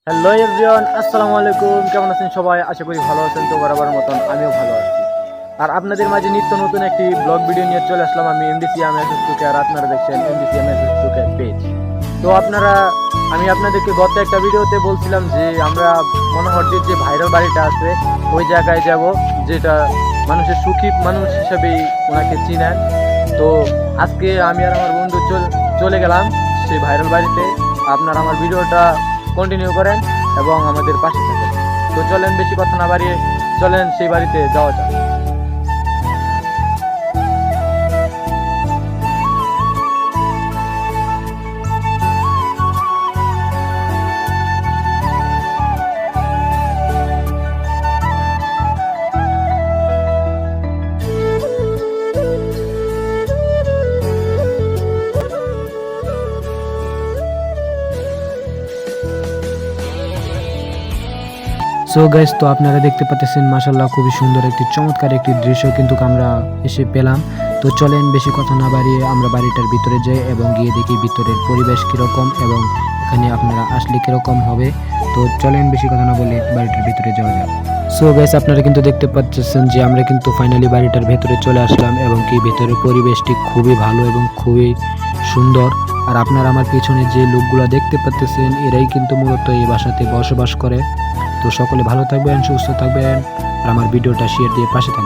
Hello everyone, আসসালামু আলাইকুম। কেমন আছেন সবাই? আশা করি ভালো আছেন। তো বরাবর মতন আমিও ভালো আছি। আর আপনাদের মাঝে নিত্য নতুন একটি ব্লগ ভিডিও নিয়ে চলে আসলাম আমি এমডিসি এমএসএস টুকে। আর আপনারা দেখছেন এমডিসি এমএসএস টুকে পেজ। তো আমি আপনাদেরকে গত একটা ভিডিওতে বলছিলাম যে আমরা মনোহরদের যে ভাইরাল বাড়িটা আছে ওই জায়গায় যাব, যেটা মানুষের সুখী মানুষ হিসেবেই ওনাকে চিনেন। তো আজকে আমি আর আমার বন্ধু চলে গেলাম সেই ভাইরাল বাড়িতে। আপনারা আমার ভিডিওটা কন্টিনিউ করেন এবং আমাদের পাশে থাকেন। তো চলেন, বেশি কথা না বাড়িয়ে চলেন সেই বাড়িতে যাওয়া যাক। সো গাইস, তো আপনারা দেখতে পাচ্ছেন মাশাআল্লাহ খুবই সুন্দর একটি চমৎকার একটি দৃশ্য কিন্তু আমরা এসে পেলাম। তো চলেন বেশি কথা না বাড়িয়ে আমরা বাড়িটার ভিতরে যাই এবং গিয়ে দেখি ভিতরের পরিবেশ কীরকম এবং এখানে আপনারা আসলে কীরকম হবে। তো চলেন বেশি কথা না বলে বাড়িটার ভিতরে যাওয়া যাক। সো গাইস, আপনারা কিন্তু দেখতে পাচ্ছেন যে আমরা কিন্তু ফাইনালি বাড়িটার ভেতরে চলে আসলাম এবং কি ভেতরের পরিবেশটি খুবই ভালো এবং খুবই সুন্দর। আর আপনারা আমার পিছনে যে লোকগুলো দেখতে পাচ্ছেন এরাই কিন্তু মূলত এই বাসাতে বসবাস করে। তো সকলে ভালো থাকবেন, সুস্থ থাকবেন আর আমার ভিডিওটা শেয়ার দিয়ে পাশে থাকবেন।